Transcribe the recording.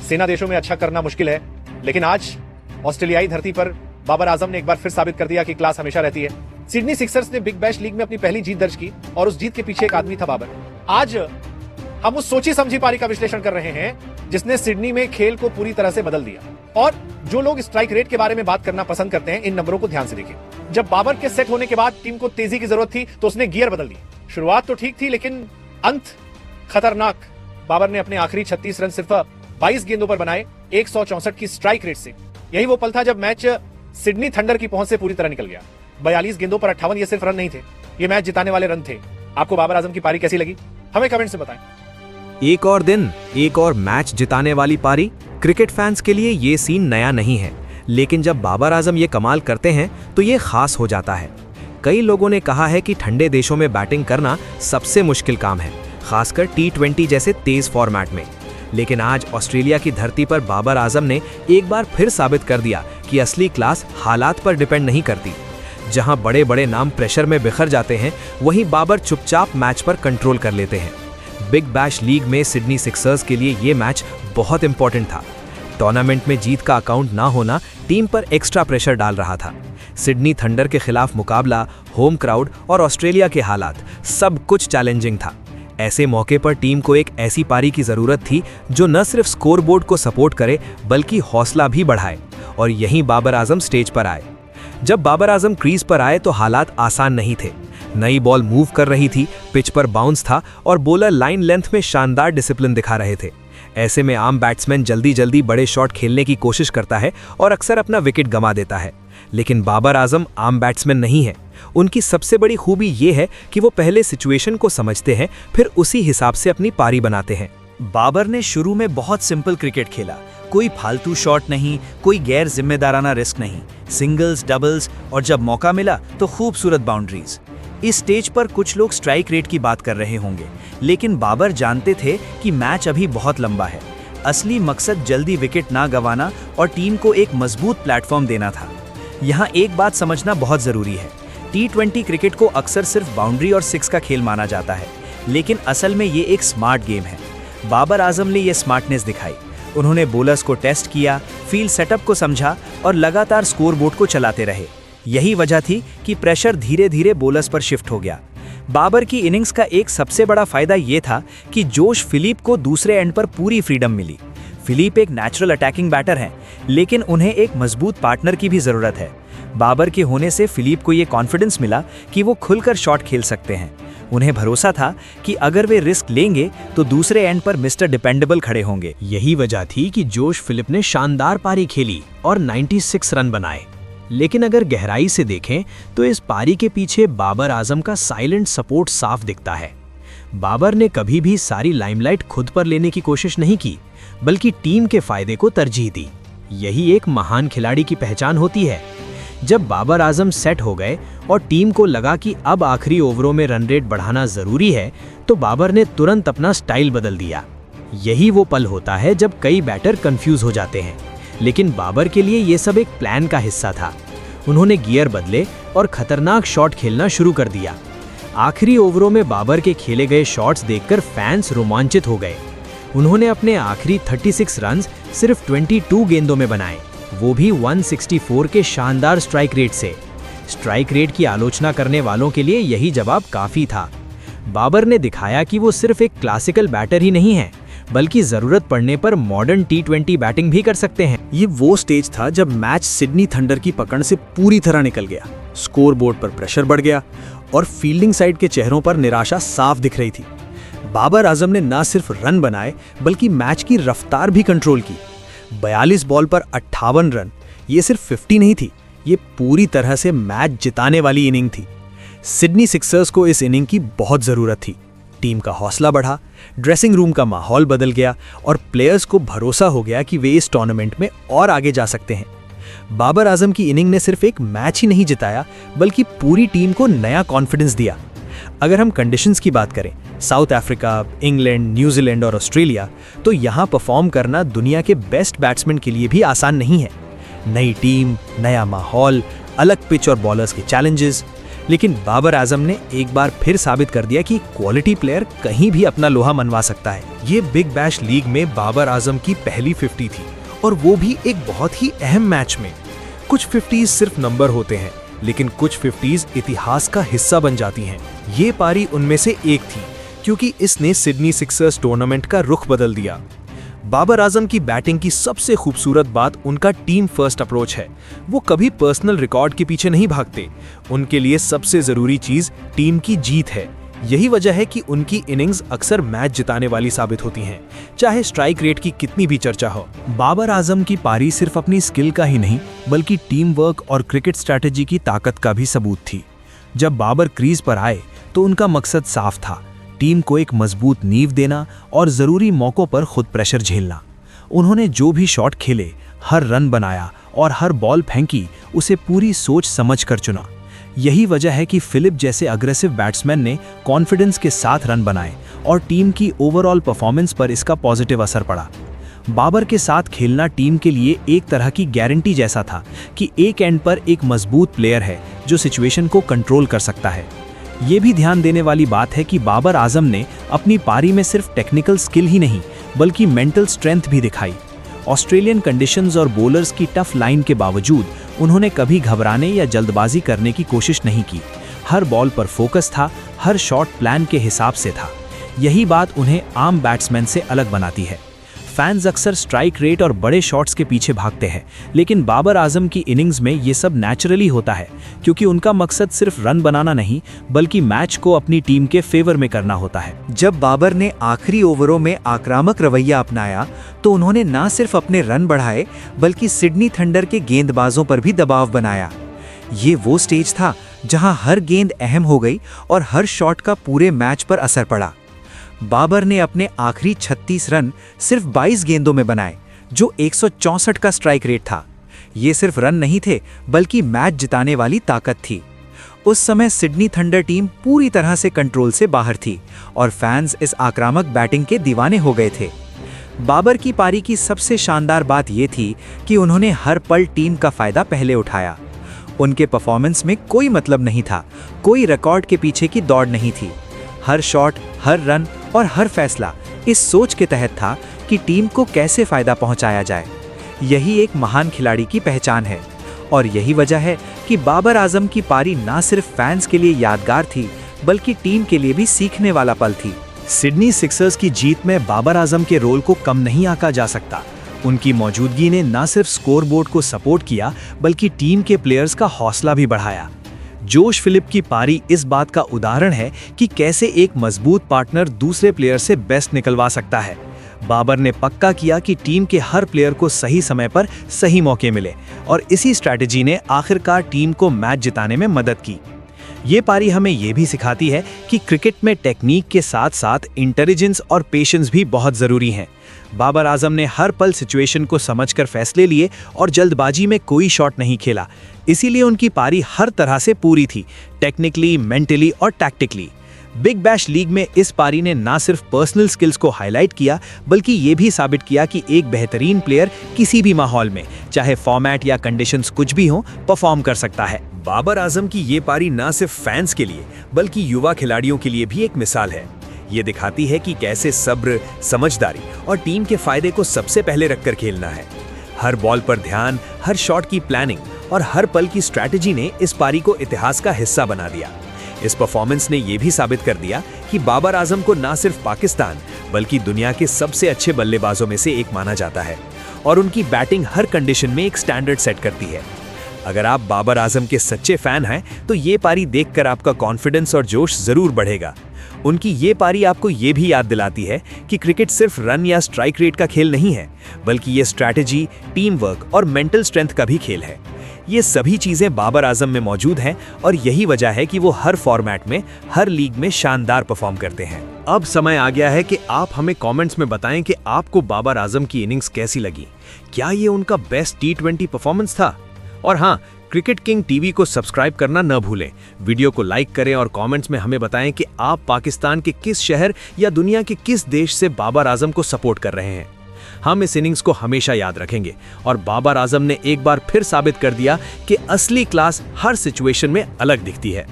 सेना देशों में अच्छा करना मुश्किल है, लेकिन आज ऑस्ट्रेलियाई धरती पर बाबर आजम ने एक बार फिर साबित कर दिया कि क्लास हमेशा रहती है। सिडनी सिक्सर्स ने बिग बैश लीग में अपनी पहली जीत दर्ज की और उस जीत के पीछे एक आदमी था बाबर। आज हम उस सोची समझी पारी का विश्लेषण कर रहे हैं जिसने सिडनी में खेल को पूरी तरह से बदल दिया। और जो लोग स्ट्राइक रेट के बारे में बात करना पसंद करते हैं, इन नंबरों को ध्यान से देखिए। जब बाबर के सेट होने के बाद टीम को तेजी की जरूरत थी तो उसने गियर बदल दी। शुरुआत तो ठीक थी, लेकिन अंत खतरनाक। बाबर ने अपने आखिरी 36 रन सिर्फ 22 गेंदों पर बनाए 164 की स्ट्राइक रेट से। यही वो पल था जब मैच सिडनी थंडर की पहुंच से पूरी तरह निकल गया। 42 गेंदों पर 58 ये सिर्फ रन नहीं थे, ये मैच जिताने वाले रन थे। आपको बाबर आजम की पारी कैसी लगी, हमें कमेंट से बताएं। एक और दिन, एक और मैच जिताने वाली पारी। क्रिकेट फैंस के लिए ये सीन नया नहीं है, लेकिन जब बाबर आजम ये कमाल करते हैं तो ये खास हो जाता है। कई लोगों ने कहा है कि ठंडे देशों में बैटिंग करना सबसे मुश्किल काम है, खासकर T20 जैसे तेज फॉर्मेट में। लेकिन आज ऑस्ट्रेलिया की धरती पर बाबर आजम ने एक बार फिर साबित कर दिया कि असली क्लास हालात पर डिपेंड नहीं करती। जहां बड़े बड़े नाम प्रेशर में बिखर जाते हैं, वहीं बाबर चुपचाप मैच पर कंट्रोल कर लेते हैं। बिग बैश लीग में सिडनी सिक्सर्स के लिए ये मैच बहुत इंपॉर्टेंट था। टूर्नामेंट में जीत का अकाउंट ना होना टीम पर एक्स्ट्रा प्रेशर डाल रहा था। सिडनी थंडर के खिलाफ मुकाबला, होम क्राउड और ऑस्ट्रेलिया के हालात, सब कुछ चैलेंजिंग था। ऐसे मौके पर टीम को एक ऐसी पारी की जरूरत थी जो न सिर्फ स्कोरबोर्ड को सपोर्ट करे बल्कि हौसला भी बढ़ाए, और यहीं बाबर आजम स्टेज पर आए। जब बाबर आजम क्रीज पर आए तो हालात आसान नहीं थे। नई बॉल मूव कर रही थी, पिच पर बाउंस था और बॉलर लाइन लेंथ में शानदार डिसिप्लिन दिखा रहे थे। ऐसे में आम बैट्समैन जल्दी जल्दी बड़े शॉट खेलने की कोशिश करता है और अक्सर अपना विकेट गंवा देता है। लेकिन बाबर आजम आम बैट्समैन नहीं है। उनकी सबसे बड़ी खूबी ये है कि वो पहले सिचुएशन को समझते हैं, फिर उसी हिसाब से अपनी पारी बनाते हैं। बाबर ने शुरू में बहुत सिंपल क्रिकेट खेला, कोई फालतू शॉट नहीं, कोई गैर जिम्मेदाराना रिस्क नहीं, सिंगल्स, डबल्स और जब मौका मिला तो खूबसूरत बाउंड्रीज। इस स्टेज पर कुछ लोग स्ट्राइक रेट की बात कर रहे होंगे, लेकिन बाबर जानते थे कि मैच अभी बहुत लंबा है। असली मकसद जल्दी विकेट ना गंवाना और टीम को एक मजबूत प्लेटफॉर्म देना था। यहाँ एक बात समझना बहुत जरूरी है, T20 क्रिकेट को अक्सर सिर्फ बाउंड्री और सिक्स का खेल माना जाता है, लेकिन असल में ये एक स्मार्ट गेम है। बाबर आजम ने यह स्मार्टनेस दिखाई। उन्होंने बॉलर्स को टेस्ट किया, फील्ड सेटअप को समझा और लगातार स्कोरबोर्ड को चलाते रहे। यही वजह थी कि प्रेशर धीरे धीरे बॉलर्स पर शिफ्ट हो गया। बाबर की इनिंग्स का एक सबसे बड़ा फायदा ये था कि जोश फिलिप को दूसरे एंड पर पूरी फ्रीडम मिली। फिलिप एक नेचुरल अटैकिंग बैटर हैं, लेकिन उन्हें एक मजबूत पार्टनर की भी जरूरत है। बाबर के होने से फिलिप को ये कॉन्फिडेंस मिला कि वो खुलकर शॉट खेल सकते हैं। उन्हें भरोसा था कि अगर वे रिस्क लेंगे तो दूसरे एंड पर मिस्टर डिपेंडेबल खड़े होंगे। यही वजह थी कि जोश फिलिप ने शानदार पारी खेली और 96 रन बनाए। लेकिन अगर गहराई से देखें तो इस पारी के पीछे बाबर आजम का साइलेंट सपोर्ट साफ दिखता है। बाबर ने कभी भी सारी लाइमलाइट खुद पर लेने की कोशिश नहीं की, बल्कि टीम के फायदे को तरजीह दी। यही एक महान खिलाड़ी की पहचान होती है। जब बाबर आजम सेट हो गए और टीम को लगा कि अब आखिरी ओवरों में रन रेट बढ़ाना जरूरी है, तो बाबर ने तुरंत अपना स्टाइल बदल दिया। यही वो पल होता है जब कई बैटर कंफ्यूज हो जाते हैं, लेकिन बाबर के लिए ये सब एक प्लान का हिस्सा था। उन्होंने गियर बदले और खतरनाक शॉट खेलना शुरू कर दिया। आखिरी ओवरों में बाबर के खेले गए शॉट्स देखकर फैंस रोमांचित हो गए। उन्होंने अपने आखिरी 36 रन सिर्फ 22 गेंदों में बनाए, वो भी 164 के शानदार स्ट्राइक रेट से। स्ट्राइक रेट की आलोचना करने वालों के लिए यही जवाब काफी था। बाबर ने दिखाया कि वो सिर्फ एक क्लासिकल बैटर ही नहीं है, बल्कि जरूरत पड़ने पर मॉडर्न T20 बैटिंग भी कर सकते हैं। ये वो स्टेज था जब मैच सिडनी थंडर की पकड़ से पूरी तरह निकल गया। स्कोरबोर्ड पर प्रेशर बढ़ गया और फील्डिंग साइड के चेहरों पर निराशा साफ दिख रही थी। बाबर आजम ने न सिर्फ रन बनाए बल्कि मैच की रफ्तार भी कंट्रोल की। 42 बॉल पर 58 रन, ये सिर्फ 50 नहीं थी, ये पूरी तरह से मैच जिताने वाली इनिंग थी। सिडनी सिक्सर्स को इस इनिंग की बहुत जरूरत थी। टीम का हौसला बढ़ा, ड्रेसिंग रूम का माहौल बदल गया और प्लेयर्स को भरोसा हो गया कि वे इस टूर्नामेंट में और आगे जा सकते हैं। बाबर आजम की इनिंग ने सिर्फ एक मैच ही नहीं जिताया, बल्कि पूरी टीम को नया कॉन्फिडेंस दिया। अगर हम कंडीशंस की बात करें, साउथ अफ्रीका, इंग्लैंड, न्यूजीलैंड और ऑस्ट्रेलिया, तो यहाँ परफॉर्म करना दुनिया के बेस्ट बैट्समैन के लिए भी आसान नहीं है। नई टीम, नया माहौल, अलग पिच और बॉलर्स के चैलेंजेस। लेकिन बाबर आजम ने एक बार फिर साबित कर दिया कि क्वालिटी प्लेयर कहीं भी अपना लोहा मनवा सकता है। ये बिग बैश लीग में बाबर आजम की पहली 50 थी, और वो भी एक बहुत ही अहम मैच में। कुछ 50s सिर्फ नंबर होते हैं, लेकिन कुछ 50s इतिहास का हिस्सा बन जाती हैं। ये पारी उनमें से एक थी, क्योंकि इसने सिडनी सिक्सर्स टूर्नामेंट का रुख बदल दिया। बाबर आजम की बैटिंग की सबसे खूबसूरत बात उनका टीम फर्स्ट अप्रोच है। वो कभी पर्सनल रिकॉर्ड के पीछे नहीं भागते। उनके लिए सबसे जरूरी चीज टीम की जीत है। यही वजह है कि उनकी इनिंग्स अक्सर मैच जिताने वाली साबित होती हैं, चाहे स्ट्राइक रेट की कितनी भी चर्चा हो। बाबर आजम की पारी सिर्फ अपनी स्किल का ही नहीं, बल्कि टीम वर्क और क्रिकेट स्ट्रैटेजी की ताकत का भी सबूत थी। जब बाबर क्रीज पर आए तो उनका मकसद साफ था, टीम को एक मजबूत नींव देना और जरूरी मौकों पर खुद प्रेशर झेलना। उन्होंने जो भी शॉट खेले, हर रन बनाया और हर बॉल फेंकी, उसे पूरी सोच समझ कर चुना। यही वजह है कि फिलिप जैसे अग्रेसिव बैट्समैन ने कॉन्फिडेंस के साथ रन बनाए और टीम की ओवरऑल परफॉर्मेंस पर इसका पॉजिटिव असर पड़ा। बाबर के साथ खेलना टीम के लिए एक तरह की गारंटी जैसा था कि एक एंड पर एक मजबूत प्लेयर है जो सिचुएशन को कंट्रोल कर सकता है। ये भी ध्यान देने वाली बात है कि बाबर आजम ने अपनी पारी में सिर्फ टेक्निकल स्किल ही नहीं, बल्कि मेंटल स्ट्रेंथ भी दिखाई। ऑस्ट्रेलियन कंडीशंस और बॉलर्स की टफ लाइन के बावजूद उन्होंने कभी घबराने या जल्दबाजी करने की कोशिश नहीं की। हर बॉल पर फोकस था, हर शॉट प्लान के हिसाब से था। यही बात उन्हें आम बैट्समैन से अलग बनाती है। फैंस अक्सर स्ट्राइक रेट और बड़े शॉट्स के पीछे भागते हैं, लेकिन बाबर आजम की इनिंग्स में ये सब नेचुरली होता है, क्योंकि उनका मकसद सिर्फ रन बनाना नहीं, बल्कि मैच को अपनी टीम के फेवर में करना होता है। जब बाबर ने आखिरी ओवरों में आक्रामक रवैया अपनाया तो उन्होंने न सिर्फ अपने रन बढ़ाए, बल्कि सिडनी थंडर के गेंदबाजों पर भी दबाव बनाया। ये वो स्टेज था जहां हर गेंद अहम हो गई और हर शॉट का पूरे मैच पर असर पड़ा। बाबर ने अपने आखिरी 36 रन सिर्फ 22 गेंदों में बनाए, जो 164 का स्ट्राइक रेट था। ये सिर्फ रन नहीं थे, बल्कि मैच जिताने वाली ताकत थी। उस समय सिडनी थंडर टीम पूरी तरह से कंट्रोल से बाहर थी और फैंस इस आक्रामक बैटिंग के दीवाने हो गए थे। बाबर की पारी की सबसे शानदार बात यह थी कि उन्होंने हर पल टीम का फायदा पहले उठाया। उनके परफॉर्मेंस में कोई मतलब नहीं था, कोई रिकॉर्ड के पीछे की दौड़ नहीं थी। हर शॉट, हर रन और हर फैसला इस सोच के तहत था कि टीम को कैसे फायदा पहुंचाया जाए। यही एक महान खिलाड़ी की पहचान है, और यही वजह है कि बाबर आजम की पारी ना सिर्फ फैंस के लिए यादगार थी, बल्कि टीम के लिए भी सीखने वाला पल थी। सिडनी सिक्सर्स की जीत में बाबर आजम के रोल को कम नहीं आंका जा सकता। उनकी मौजूदगी ने न सिर्फ स्कोरबोर्ड को सपोर्ट किया, बल्कि टीम के प्लेयर्स का हौसला भी बढ़ाया। जोश फिलिप की पारी इस बात का उदाहरण है कि कैसे एक मजबूत पार्टनर दूसरे प्लेयर से बेस्ट निकलवा सकता है। बाबर ने पक्का किया कि टीम के हर प्लेयर को सही समय पर सही मौके मिले, और इसी स्ट्रैटेजी ने आखिरकार टीम को मैच जिताने में मदद की। ये पारी हमें ये भी सिखाती है कि क्रिकेट में टेक्निक के साथ साथ इंटेलिजेंस और पेशेंस भी बहुत ज़रूरी हैं। बाबर आजम ने हर पल सिचुएशन को समझकर फैसले लिए और जल्दबाजी में कोई शॉट नहीं खेला। इसीलिए उनकी पारी हर तरह से पूरी थी, टेक्निकली, मेंटली और टैक्टिकली। बिग बैश लीग में इस पारी ने ना सिर्फ पर्सनल स्किल्स को हाईलाइट किया, बल्कि ये भी साबित किया कि एक बेहतरीन प्लेयर किसी भी माहौल में, चाहे फॉर्मेट या कंडीशंस कुछ भी हो, परफॉर्म कर सकता है। बाबर आजम की ये पारी ना सिर्फ फैंस के लिए, बल्कि युवा खिलाड़ियों के लिए भी एक मिसाल है। ये दिखाती है कि कैसे सब्र, समझदारी और टीम के फायदे को सबसे पहले रखकर खेलना है। हर बॉल पर ध्यान, हर शॉट की प्लानिंग और हर पल की स्ट्रैटेजी ने इस पारी को इतिहास का हिस्सा बना दिया। इस परफॉर्मेंस ने यह भी साबित कर दिया कि बाबर आजम को ना सिर्फ पाकिस्तान, बल्कि दुनिया के सबसे अच्छे बल्लेबाजों में से एक माना जाता है, और उनकी बैटिंग हर कंडीशन में एक स्टैंडर्ड सेट करती है। अगर आप बाबर आजम के सच्चे फैन हैं, तो ये पारी देखकर आपका कॉन्फिडेंस और जोश जरूर बढ़ेगा। उनकी ये पारी आपको ये भी याद दिलाती है कि क्रिकेट सिर्फ रन या स्ट्राइक रेट का खेल नहीं है, बल्कि ये स्ट्रैटेजी, टीम वर्क और मेंटल स्ट्रेंथ का भी खेल है। ये सभी चीजें बाबर आजम में मौजूद हैं, और यही वजह है कि वो हर फॉर्मेट में, हर लीग में शानदार परफॉर्म करते हैं। अब समय आ गया है कि आप हमें कमेंट्स में बताएं कि आपको बाबर आजम की इनिंग्स कैसी लगी। क्या ये उनका बेस्ट T20 परफॉर्मेंस था? और हाँ, क्रिकेट किंग टीवी को सब्सक्राइब करना न भूलें। वीडियो को लाइक करें और कमेंट्स में हमें बताएं कि आप पाकिस्तान के किस शहर या दुनिया के किस देश से बाबर आजम को सपोर्ट कर रहे हैं। हम इस इनिंग्स को हमेशा याद रखेंगे, और बाबर आजम ने एक बार फिर साबित कर दिया कि असली क्लास हर सिचुएशन में अलग दिखती है।